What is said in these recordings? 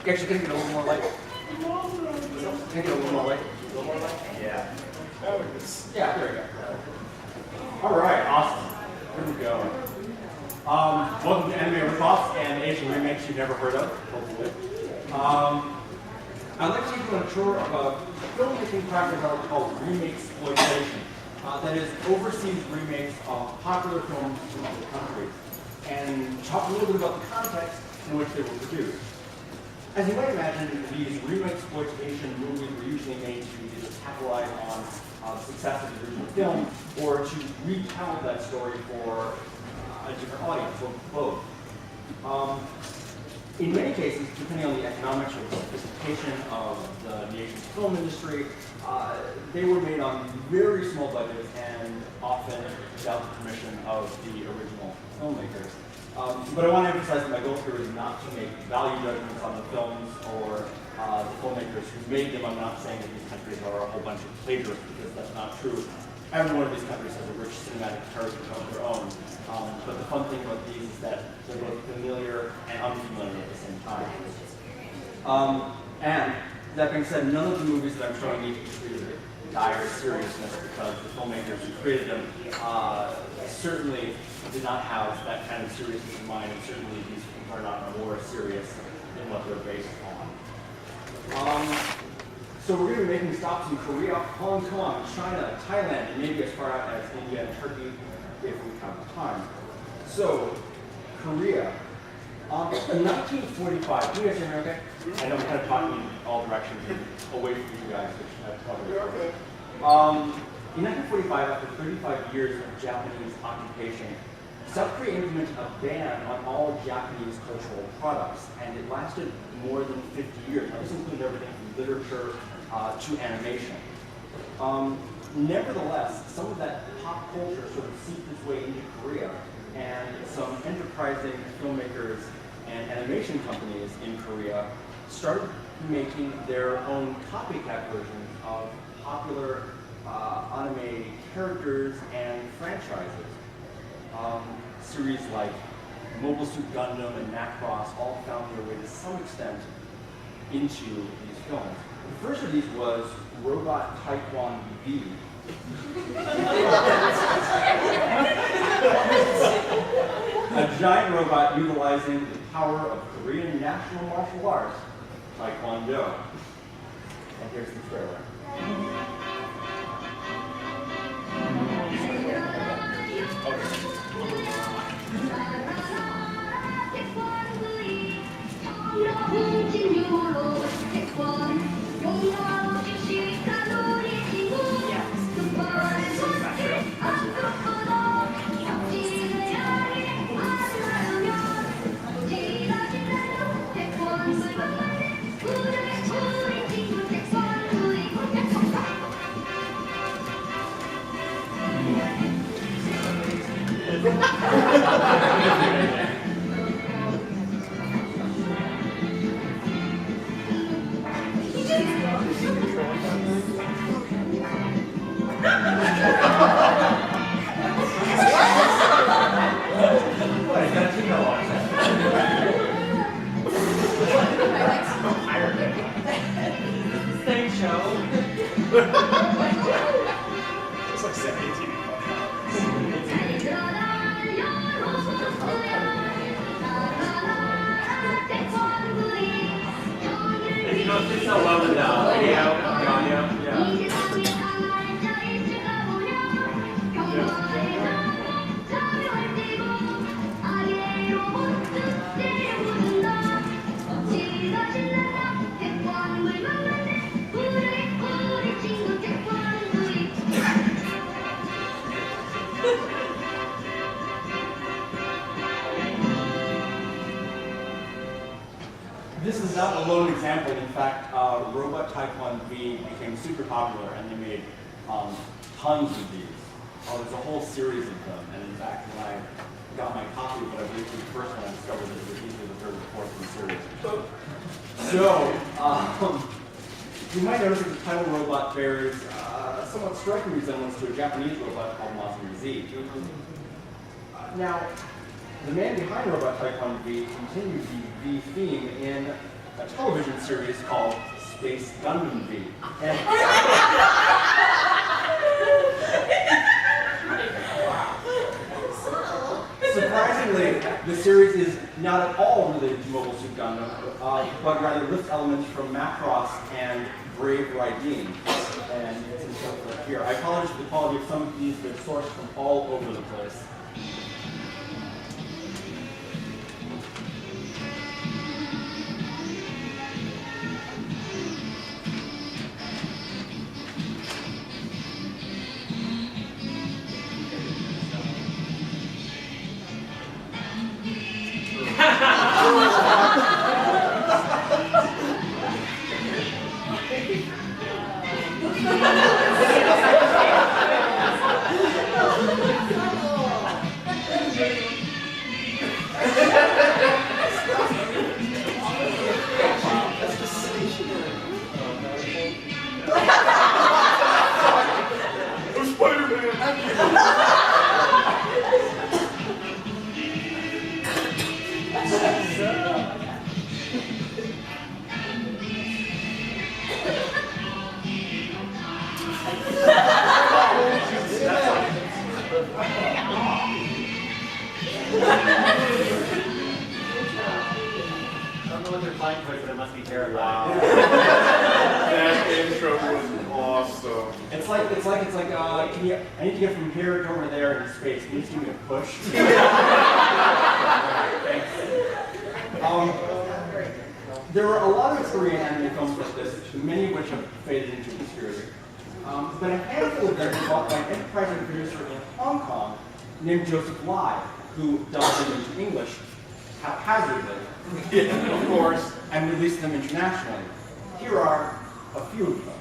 Actually, can you get a little more light? Can you get a little more light? A little more light? Yeah. Yeah, there we go. All right, awesome. Here we go. Welcome to Anime Knockoffs and Asian remakes you've never heard of, hopefully. I'd like to take you on a tour of a filmmaking practice I would call remake exploitation. That is, overseas remakes of popular films from other countries, and talk a little bit about the context in which they were produced. As you might imagine, these remake exploitation movies were usually made to either capitalize on the success of the original film, or to retell that story for a different audience, or both. In many cases, depending on the economics or the sophistication of the nation's film industry, they were made on very small budgets and often without the permission of the original filmmakers. But I want to emphasize that my goal here is not to make value judgments on the films or the filmmakers who made them. I'm not saying that these countries are a whole bunch of plagiarists, because that's not true. Every one of these countries has a rich cinematic heritage of their own. But the fun thing about these is that they're both familiar and unfamiliar at the same time. And that being said, none of the movies that I'm showing need to be treated with dire seriousness, because the filmmakers who created them certainly did not have that kind of seriousness in mind, and certainly these films are not more serious than what they're based on. So we're going to be making stops in Korea, Hong Kong, China, Thailand, and maybe as far out as India and Turkey, if we have time. So, Korea. In 1945, can you guys hear me okay? I know I'm kind of talking in all directions and away from you guys, which that's probably okay. In 1945, after 35 years of Japanese occupation, South Korea implemented a ban on all Japanese cultural products, and it lasted more than 50 years. Now, this included everything from literature to animation. Nevertheless, some of that pop culture sort of seeped its way into Korea, and some enterprising filmmakers and animation companies in Korea started making their own copycat versions of popular anime characters and franchises. Series like Mobile Suit Gundam and Macross all found their way to some extent into these films. The first of these was Robot Taekwon V. A giant robot utilizing the power of Korean national martial arts, Taekwondo. And here's the trailer. Thanks, Joe. It's like 17. You know, it's so well in the video, the audio. Yeah. This is not a lone example. In fact, Robot Taekwon V became super popular, and they made tons of these. There's a whole series of them, and in fact, when I got my copy, but I believe the first one, I discovered that it was easily the third or fourth in the series. So, you might notice that the title robot bears a somewhat striking resemblance to a Japanese robot called Mazinger Z. Now, the man behind Robot Taekwon V continued the V theme in a television series called Space Gundam V. And surprisingly, the series is not at all related to Mobile Suit Gundam, but rather lifts elements from Macross and Brave Raideen. And it's in here. I apologize for the quality of some of these, they're sourced from all over the place. I need to get from here to over there in space. Can you just give me a push? Thanks. There were a lot of Korean anime films like this, many of which have faded into obscurity. But a handful of them were bought by an enterprising producer in Hong Kong named Joseph Lai, who dubbed them into English haphazardly, of course, and released them internationally. Here are a few of them.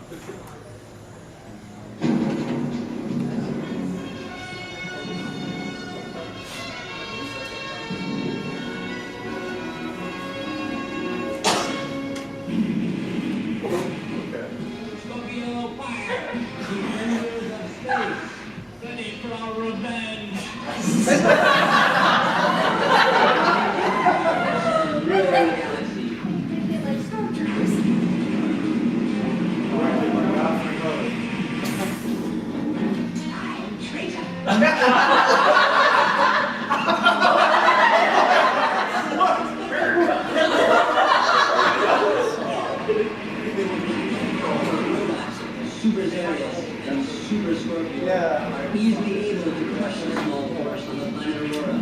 Easily able to crush a small force on the planet Aurora.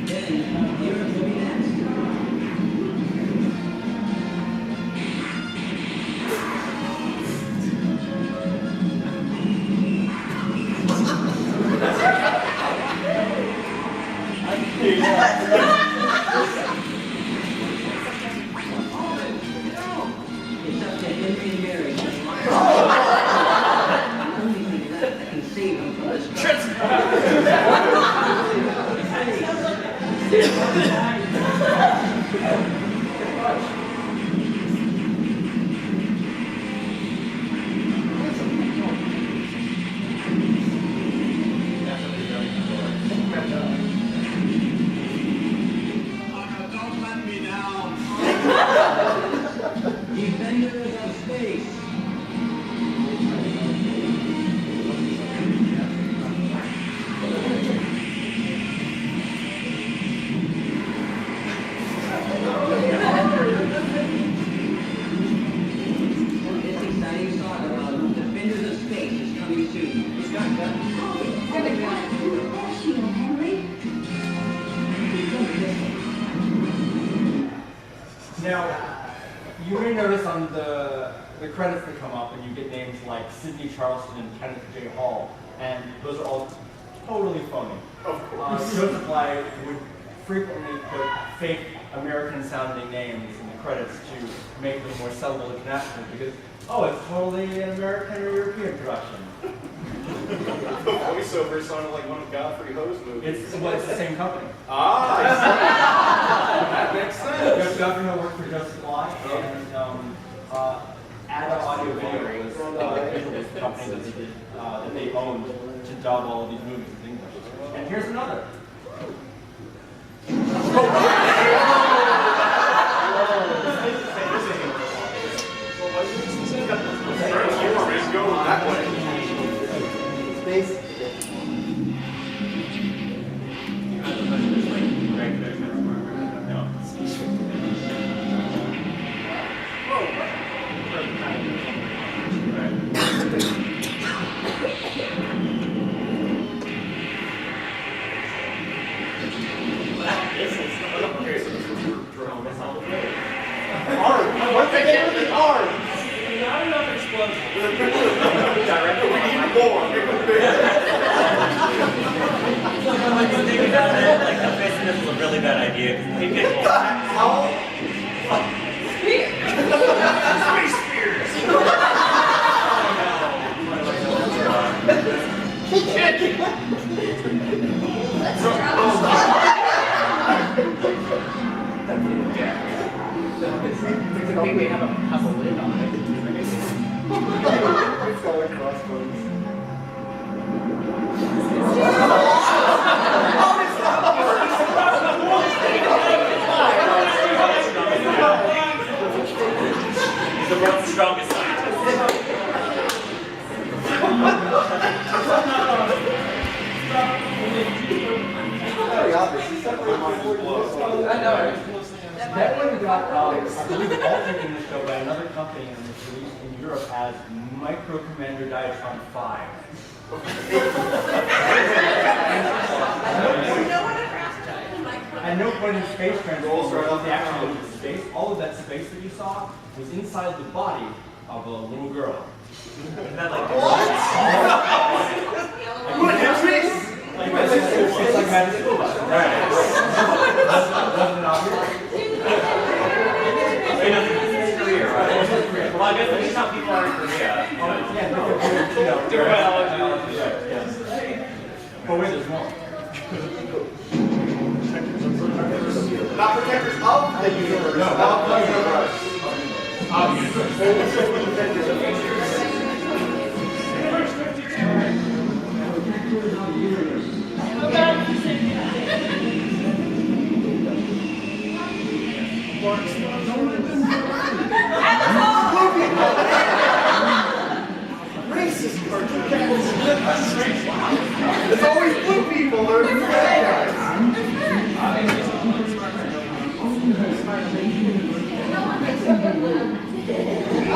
Then, Europe will be next. It's up to Henry and Mary. Only think that can save them from this trip. Don't let me down. Defenders of space. This exciting saga about Defenders of Space is coming soon. Now, you may notice on the credits that come up, and you get names like Sidney Charleston and Kenneth J. Hall, and those are all totally phony. Of course. Joseph Lai would frequently put fake American-sounding names in the credits to make them more sellable internationally, because, oh, it's totally an American or European production. The voiceover sounded like one of Godfrey Ho's movies. It's the same company. Ah, I see. That makes sense. Godfrey Ho worked for Joseph Lai, and Ada Audio Video was the company that they owned to dub all of these movies in English. And here's another. This is Once they get really hard. Not enough explosion. Directly, we need more. Like, when you think about it, like, the business is a really bad idea. They get Space spears. They have a lid on it. It's going crossbones. He's the world's strongest scientist. Very obvious. He's separated by 40 blows. I know. That one got, I believe, altered in the show by another company and was released in Europe as Micro Commander Diatron 5. At no point in space transport was the actual space. All of that space that you saw was inside the body of a little girl. Isn't that like It's like Magic School Bus. Wasn't it obvious? Well, I guess at least how people are in Korea. Yes. But wait, there's more. Not protectors of the universe. No. Of the universe. Racist cartoon cats. It's always blue people. They're the bad guys.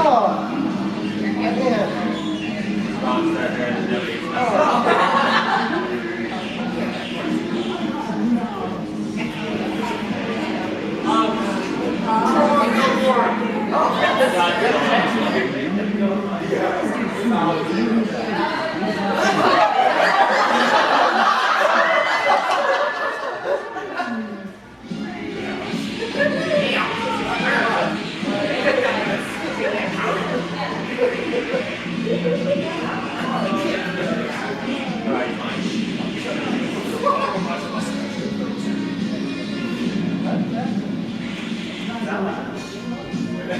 Oh, man.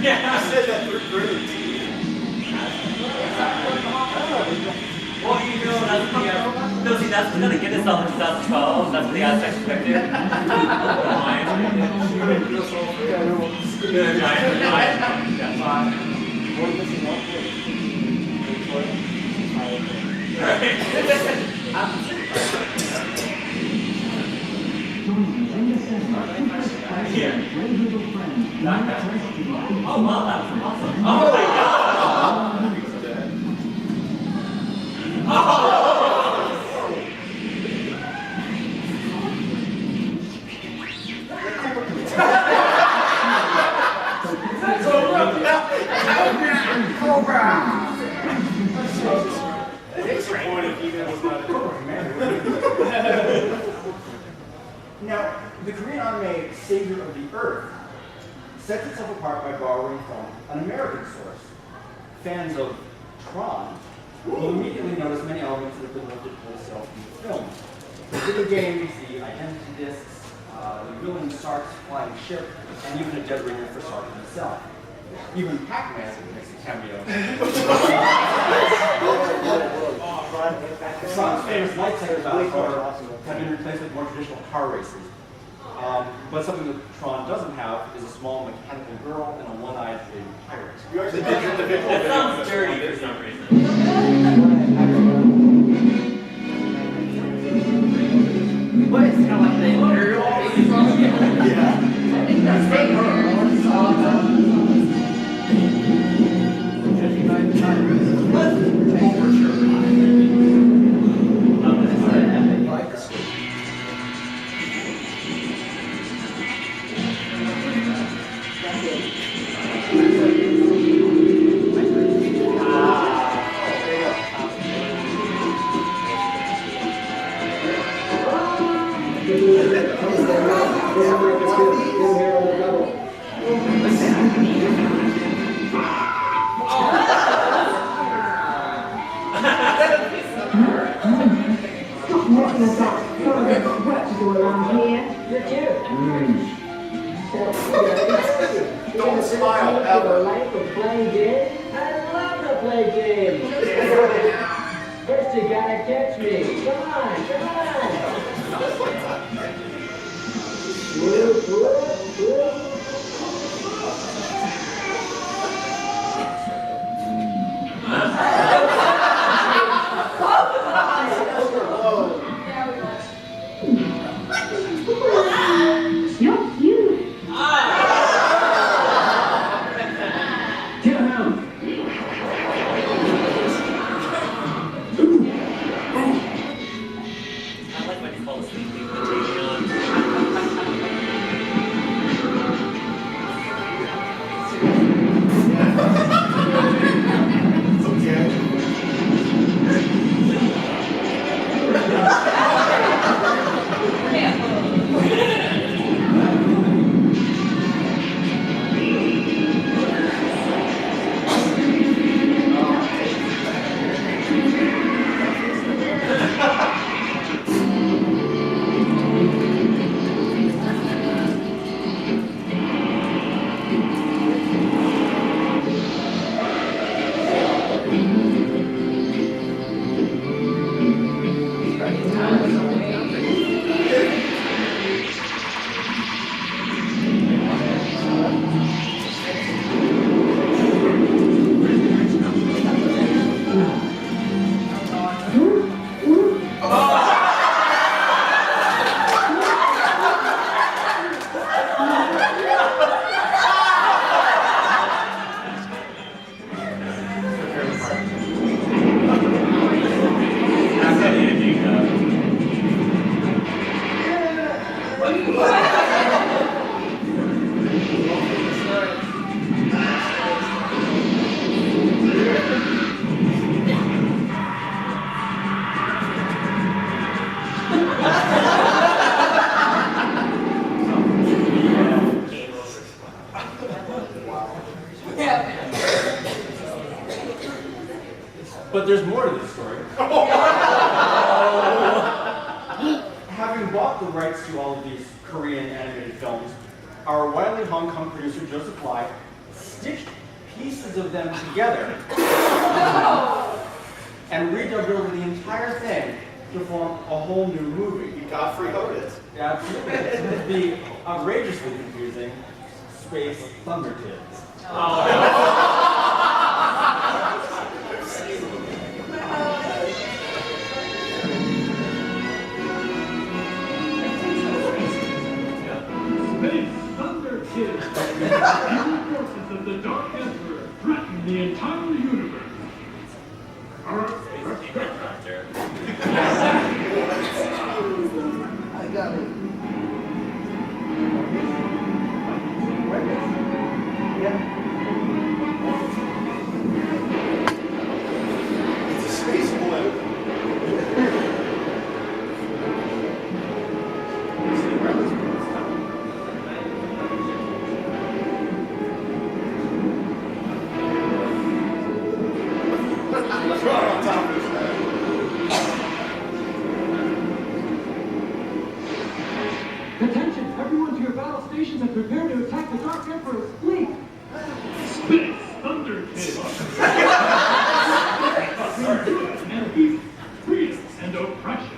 Yeah. I said that through green. Well, you know, that's the, no, see, that's what's gonna get us all in 2012. That's what the Aztecs expected. Oh, wow, that was awesome. Oh my god! Now, the Korean anime Savior of the Earth sets itself apart by borrowing from an American source. Fans of Tron will immediately notice many elements that have been lifted wholesale from the film. The video games, the identity discs, the villain Sark's flying ship, and even a dead ringer for Sark himself. Even Pac-Man makes a cameo. Tron's famous lightsaber battles have been replaced with more traditional car races. But something that Tron doesn't have is a small mechanical girl and a one-eyed baby pirate. You actually did your individual That sounds videos. dirty for some reason. But it's kind of like the imperial baby from Yeah. that's fake. Yeah. Don't smile ever. Life of playing games? I love to play games. First you gotta catch me. Come on, come on. Whoop, whoop, whoop. You're cute. Get him out. I like when you fall asleep, leave the TV on. But there's more to this story. Having bought the rights to all of these Korean animated films, our wily Hong Kong producer Joseph Lai stitched pieces of them together and redubbed over the entire thing to form a whole new movie. Godfrey Hodis. Absolutely. The outrageously confusing Space Thunder Kids. Space Thunder Kids. Evil forces of the Dark Emperor threaten the entire universe. I got it. It's a space balloon. Let's run on top of this guy. Attention, everyone to your battle stations and prepare to attack the Dark Emperor's fleet. Space Thunder Kids. And evil, freedom, and oppression.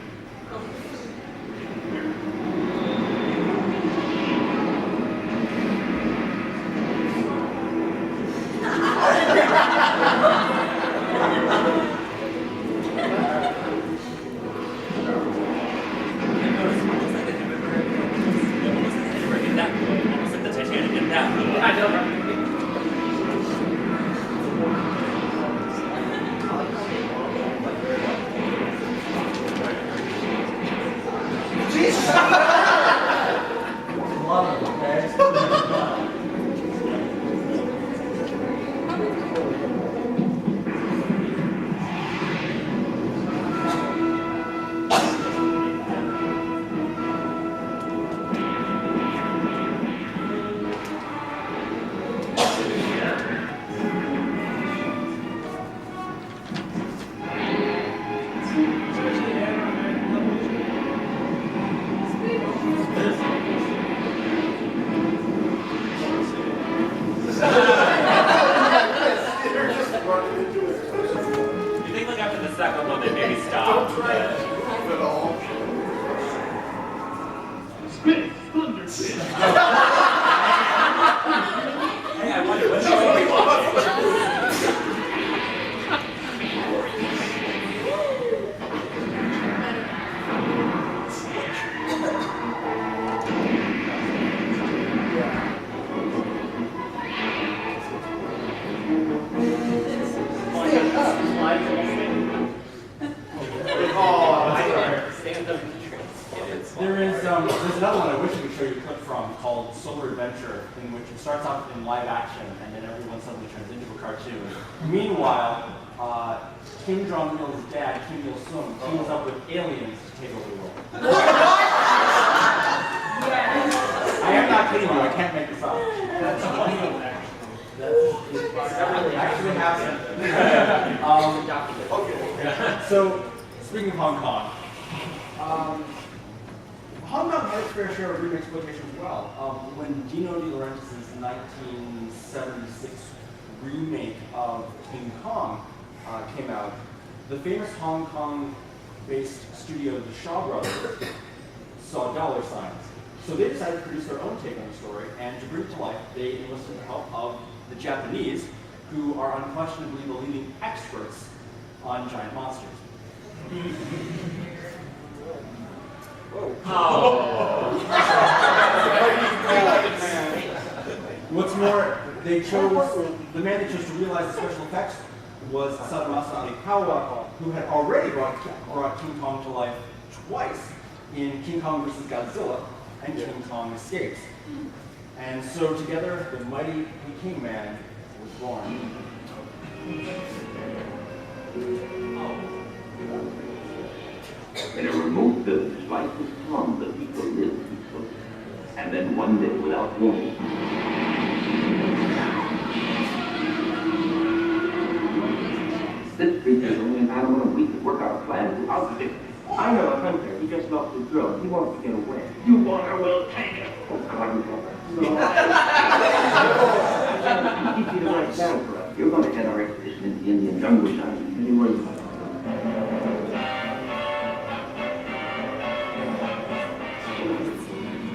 I don't know. another one I wish I could show you a clip from called Solar Adventure, in which it starts off in live action and then everyone suddenly turns into a cartoon. Meanwhile, Kim Jong-il's dad, Kim Il-sung, teams up with aliens to take over the world. I am not kidding you, I can't make this up. That's funny, That actually happened. Okay. So, speaking of Hong Kong, Hong Kong had its fair share of remake exploitation as well. When Dino De Laurentiis' 1976 remake of King Kong came out, the famous Hong Kong-based studio, the Shaw Brothers, saw dollar signs. So they decided to produce their own take on the story, and to bring it to life, they enlisted the help of the Japanese, who are unquestionably the leading experts on giant monsters. What's more, the man they chose to realize the special effects was Sadamasa Aikawa, who had already brought King Kong to life twice in King Kong vs. Godzilla and King Kong Escapes. And so together, the mighty Peking Man was born. In a remote village, life was calm, the people lived peacefully. And then one day, without warning, this creature is only an animal, and we could work out a plan to outwit it. I know a hunter. He just lost his girl. He wants to get away. You want her? Well, take her. Oh, God, no. You keep you the right down for us. You're going to head our expedition into the Indian jungle, Johnny. Any worries about it?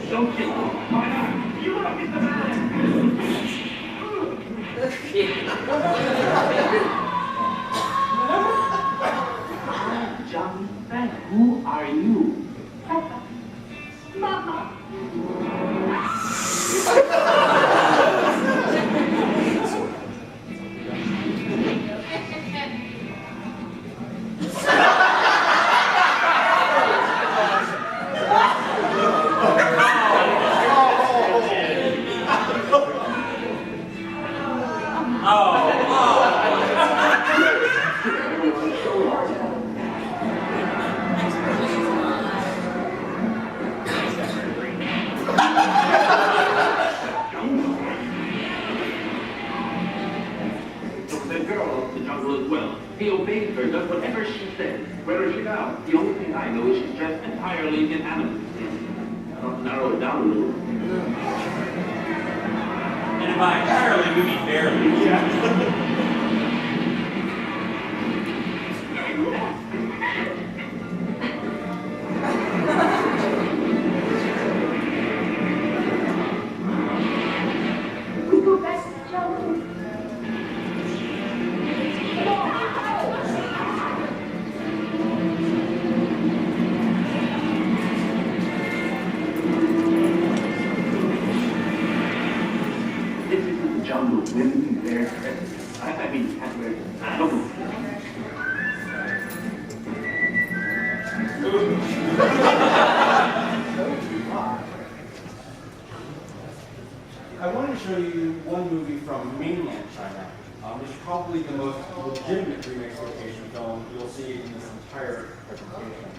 Don't kill him. Why not? You want to get the man. Johnny, who are you? Mama. He obeys her, does whatever she says. Where is she now? The only thing I know is she's dressed entirely in animal skin. I'll narrow it down a little. And by entirely, we mean barely. Yeah. We go back to the jungle. This isn't the jungle. Women can bear dresses. I mean, can't wear animal skin. I wanted to show you one movie from mainland China. It's probably the most legitimate remake exploitation film you'll see in this entire presentation.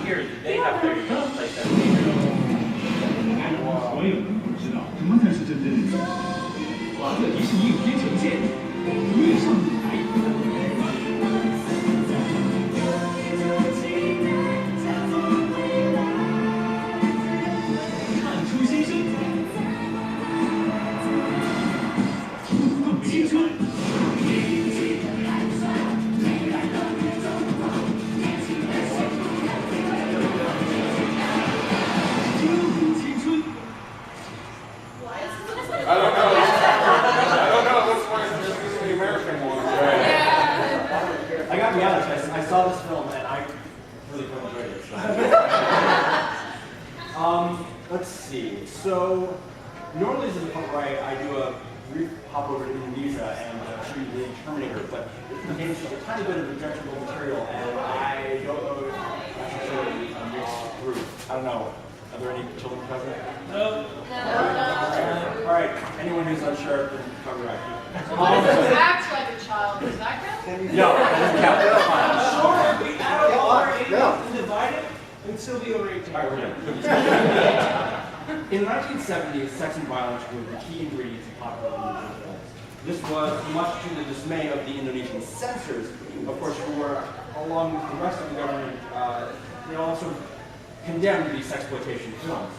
Here, they have their like that. 的迪士尼影片呈现，跃上舞台。看出新生，触碰青春。I don't know. I don't know. This one is the American one. I gotta be honest, I saw this film and I really quite enjoyed it. So. Let's see. So, normally this is the point where I do a brief hop over to Indonesia and show you the Terminator, but it contains just a tiny bit of objectionable material, and I don't know if I should show it in a mixed group. I don't know. Are there any children present? No. All right. Anyone who's unsure can cover right. Acts like a child. Does that count? No, that doesn't count. That's fine. Sure, if we add all our aliens and divide it, we'd still be over 18. All right, we're good. In the 1970s, sex and violence were the key ingredients of popular Indonesian films. This was much to the dismay of the Indonesian censors, of course, who were, along with the rest of the government, they all sort of condemned these sexploitation films.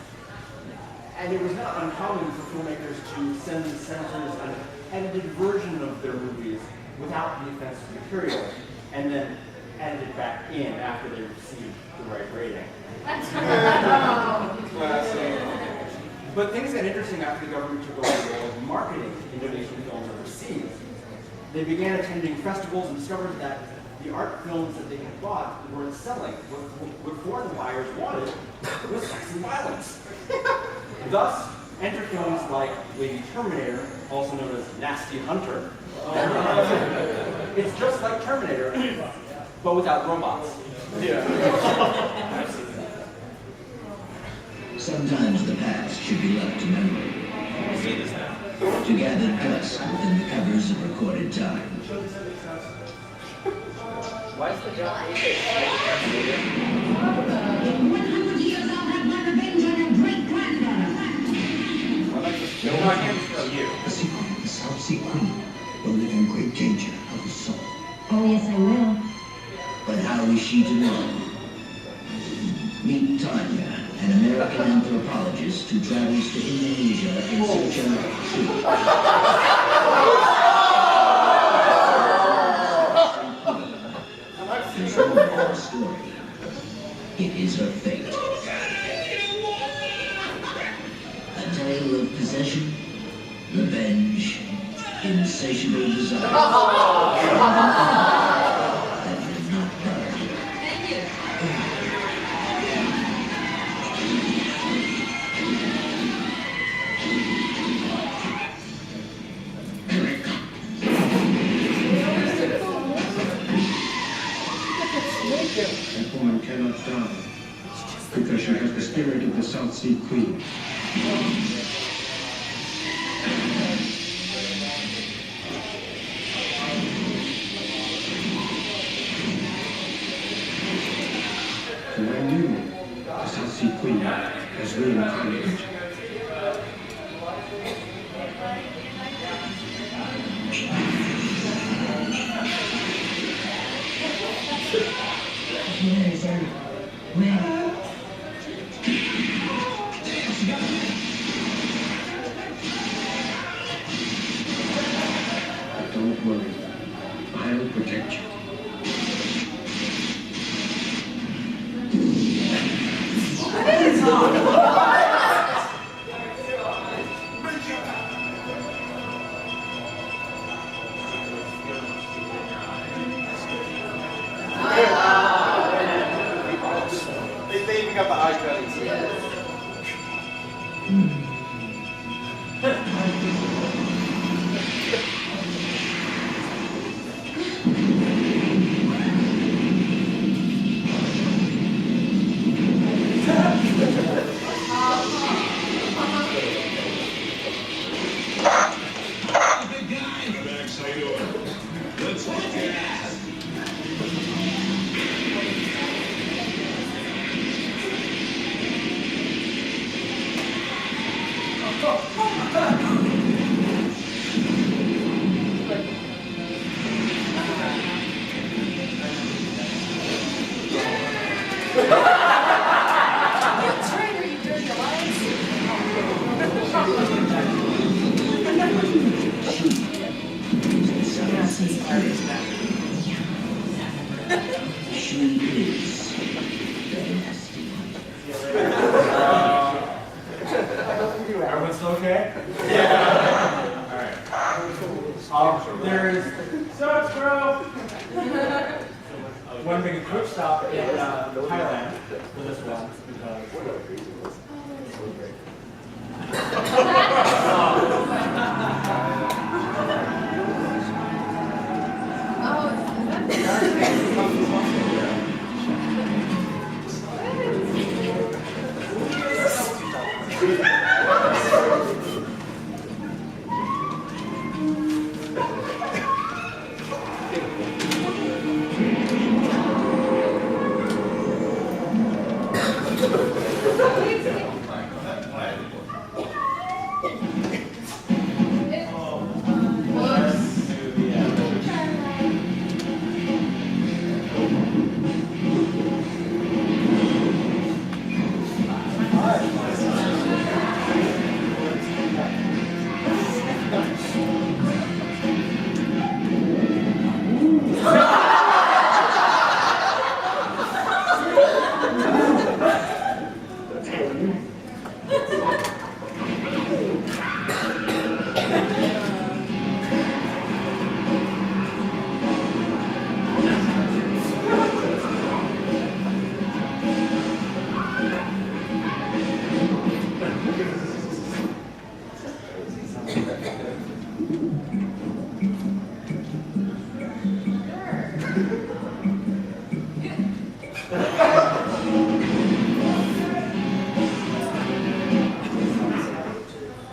And it was not uncommon for filmmakers to send the censors an edited version of their movies without the offensive material, and then edit it back in after they received the right rating. But things got interesting after the government took over the role of marketing Indonesian films overseas. They began attending festivals and discovered that the art films that they had bought weren't selling. What foreign buyers wanted was sex and violence. Thus, enter films like Lady Terminator, also known as Nasty Hunter. It's just like Terminator, but without robots. Sometimes the past should be left to memory, to gather dust within the covers of recorded time. Why is the job 100 years I'll have my revenge on your great-granddaughter. The secret, the South Sea Queen, will live in great danger of the soul. Oh, yes, I will. But how is she to know? Meet Tanya, an American anthropologist who travels to Indonesia in search of truth. It's more than a story. It is her fate. A tale of possession, revenge, insatiable desire. That will not burn. Thank you. And woman cannot die, because she has the spirit of the South Sea Queen. For I knew the South Sea Queen has reincarnated. Where is Eric? Where? But don't worry, I'll protect you. They even got the eye cuttings. There's Sucks, bro. one big quick stop in Thailand for this one because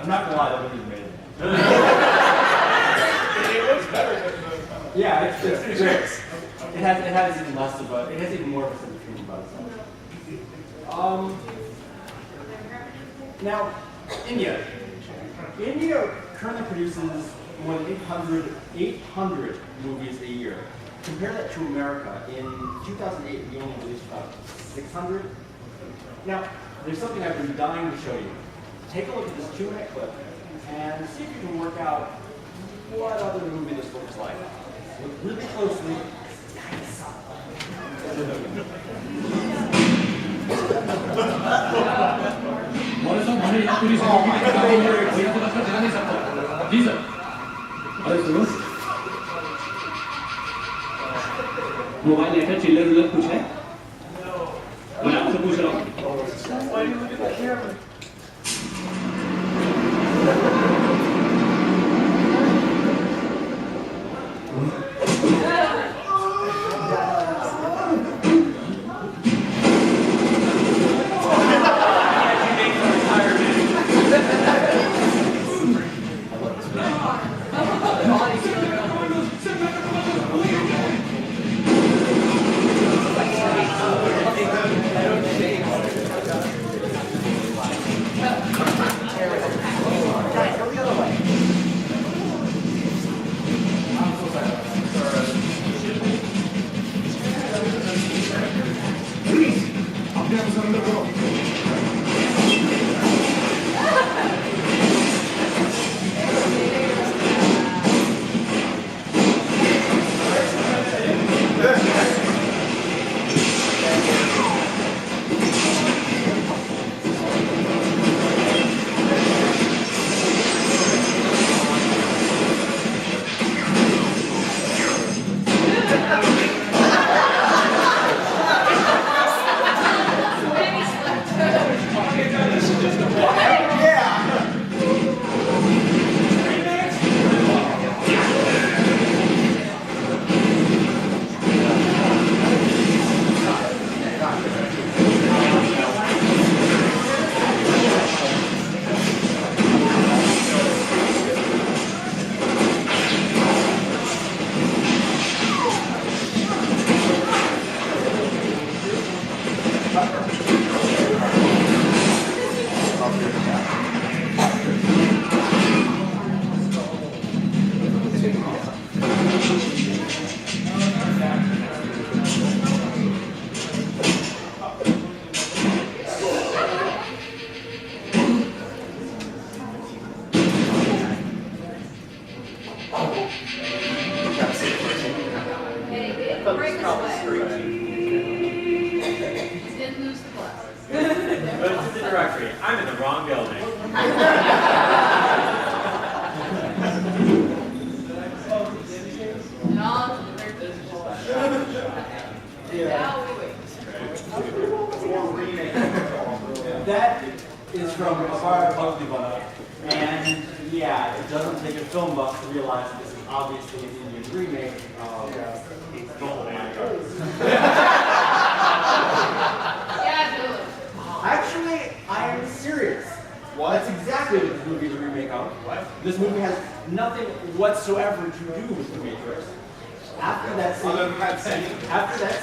I'm not gonna lie, that movie's amazing. It looks better than the... Yeah, it's great. It has even less of a, it has even more of a sense of humor about itself. Now, India. India currently produces more than 800 movies a year. Compare that to America. In 2008, we only released about 600. Now, there's something I've been dying to show you. Take a look at this 2-minute clip and see if you can work out what other movie this looks like. Look really closely. Ji sir अरे सुनो mobile letter चिल्लर उल्लर कुछ है मैं आपसे पूछ रहा हूँ Why do you look at the camera? Go to the directory. I'm in the wrong building. That is from a fire ugly one. And yeah, it doesn't take a film buff to realize that this is obviously an Indian remake of It's Gold. Actually, I am serious. That's exactly what this movie is a remake of. This movie has nothing whatsoever to do with The Matrix. After that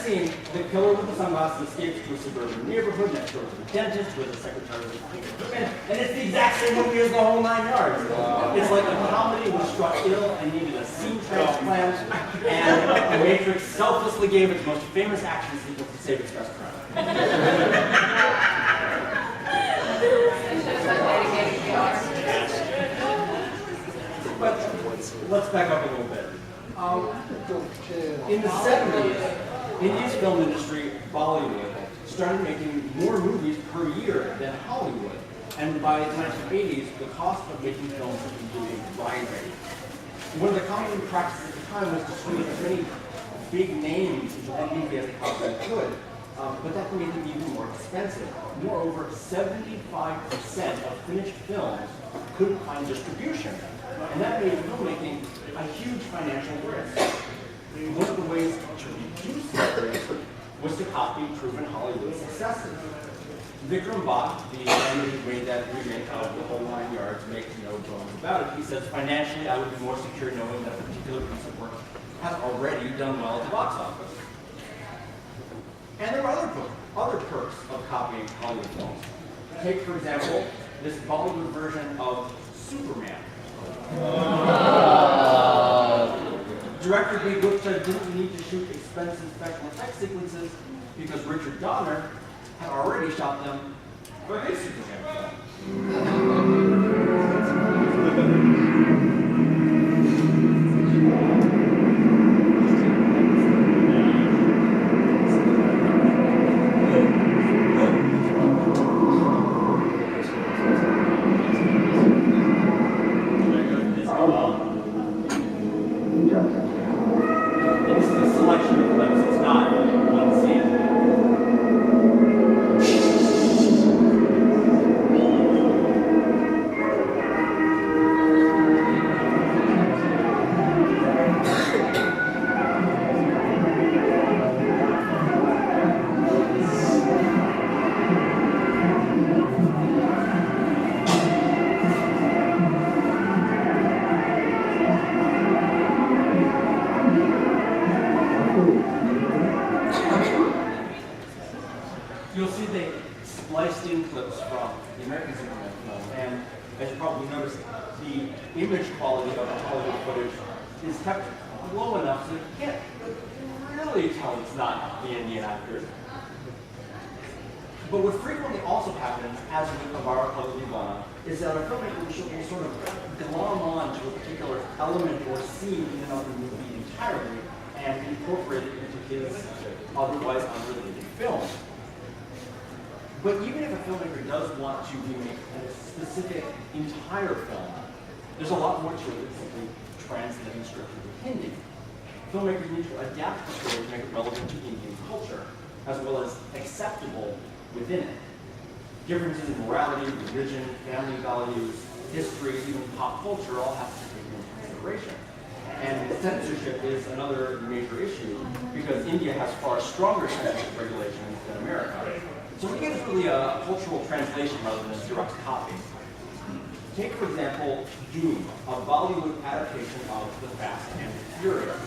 scene, the killer with the sunglasses escapes to a suburban neighborhood next door to the dentist with the secretary of the and it's the exact same movie as the whole 9 yards. It's like a comedy was struck ill and needed a scene transplant, and The Matrix selflessly gave its most famous action sequence to save its best friend. But let's back up a little bit. In the 70s, India's film industry, Bollywood, started making more movies per year than Hollywood. And by the 1980s, the cost of making films was completely rising. One of the common practices at the time was to squeeze as many big names into one movie as they possibly could, but that made them even more expensive. Moreover, 75% of finished films couldn't find distribution, and that made filmmaking a huge financial risk. One of the ways to reduce that risk was to copy proven Hollywood successes. Vikram Bhatt, the man who made that remake of The Whole 9 Yards, makes no bones about it. He says, financially, I would be more secure knowing that a particular piece of work has already done well at the box office. And there are other perks of copying Hollywood films. Take, for example, this Bollywood version of Superman. Director B. Gupta didn't need to shoot expensive special effects sequences because Richard Donner had already shot them for his Superman film. This is a selection of clips, it's not one scene. You'll see they spliced in clips from the American Superman film, and as you probably noticed, the image quality of the Hollywood footage is kept low enough so you can't really tell it's not the Indian actors. But what frequently also happens, as with Avara Kalivana, is that a filmmaker will sort of glom on to a particular element or scene in another movie entirely and incorporate it into his otherwise unrelated film. But even if a filmmaker does want to remake a specific entire film, there's a lot more to it than simply translating scripture to Hindi. Filmmakers need to adapt the story to make it relevant to Indian culture, as well as acceptable within it. Differences in morality, religion, family values, history, even pop culture all have to be taken into consideration. And censorship is another major issue because India has far stronger censorship regulations than America. So we get is really a cultural translation rather than a direct copy. Take, for example, Doom, a Bollywood adaptation of The Fast and the Furious.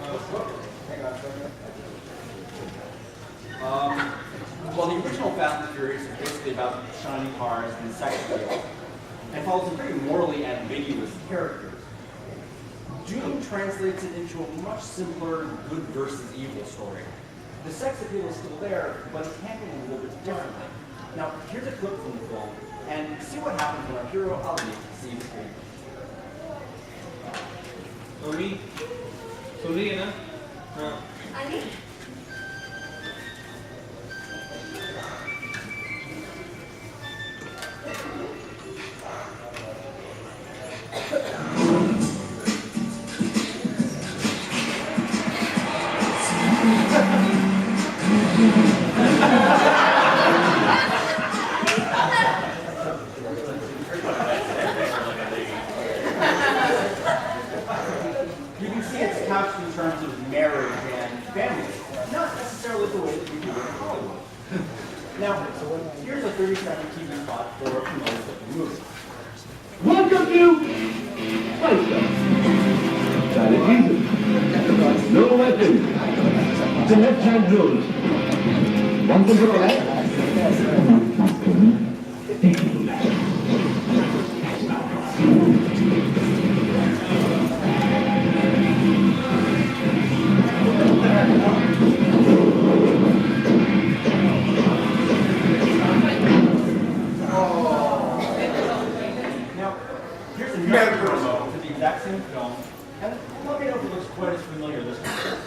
Hang on a second. Well, the original Fast and Furious is basically about shiny cars and sex appeal, and follows some pretty morally ambiguous characters. Doom translates it into a much simpler good versus evil story. The sex appeal is still there, but it's handled a little bit differently. Now, here's a clip from the film, and see what happens when our hero Ali sees the screen. सुनी है ना? हाँ. Ali? 30-second TV spot for promoters of the movie. Welcome to Fight Club. That is easy. No weapons. The left-hand rules. One control left. Now, here's another promo for the exact same film, and let me know if it looks quite as familiar this time.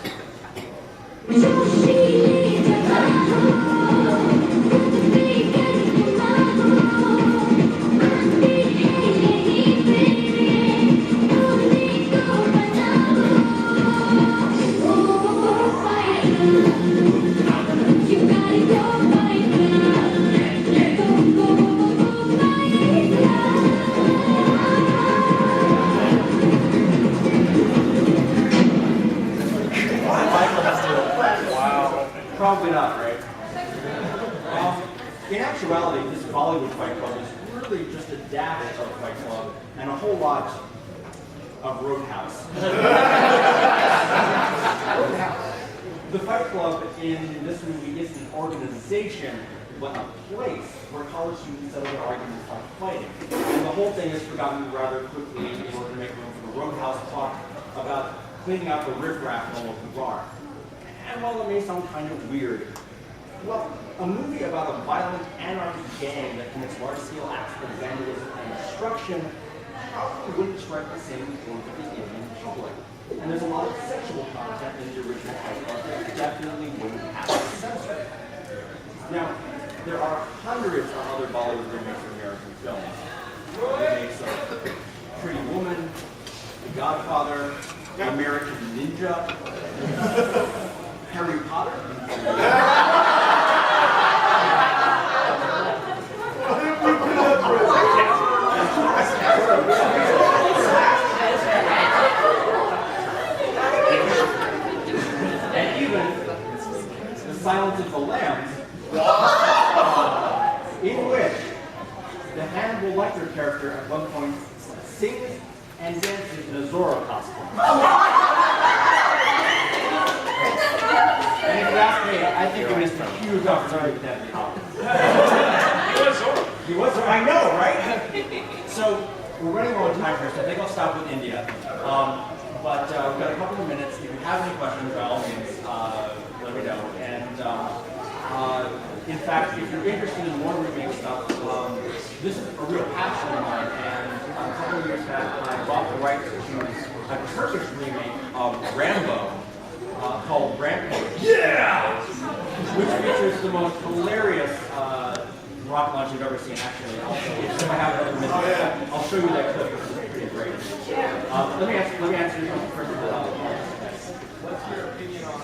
Probably not, right? In actuality, this Bollywood Fight Club is really just a dash of Fight Club and a whole lot of Roadhouse. The Fight Club in this movie isn't an organization, but a place where college students settle their arguments by fighting. And the whole thing is forgotten rather quickly in order to make room for the Roadhouse talk about cleaning out the riffraff in a local bar. And while it may sound kind of weird, well, a movie about a violent anarchic gang that commits large-scale acts of vandalism and destruction probably wouldn't strike the same chord with the Indian public. And there's a lot of sexual content in the original Fight Club that definitely wouldn't have to censor. Now, there are hundreds of other Bollywood remakes of American films. Remakes of Pretty Woman, The Godfather, American Ninja, Harry Potter. And even The Silence of the Lambs, in which the Hannibal Lecter character at one point sings and dances in a Zorro costume. And if you ask me, I think it missed a huge opportunity with that album. He was Zorro. I know, right? So we're running low on time here, so I think I'll stop with India. But we've got a couple of minutes. If you have any questions, by all means, let me know. And in fact, if you're interested in more remake stuff, this is a real passion of mine. And a couple of years back, I bought the rights to a Turkish remake of Rambo called Rampage. Yeah! Which features the most hilarious rocket launch you've ever seen, actually. If I have another minute, I'll show you that clip. It's pretty great. Let me answer your question first. What's your opinion on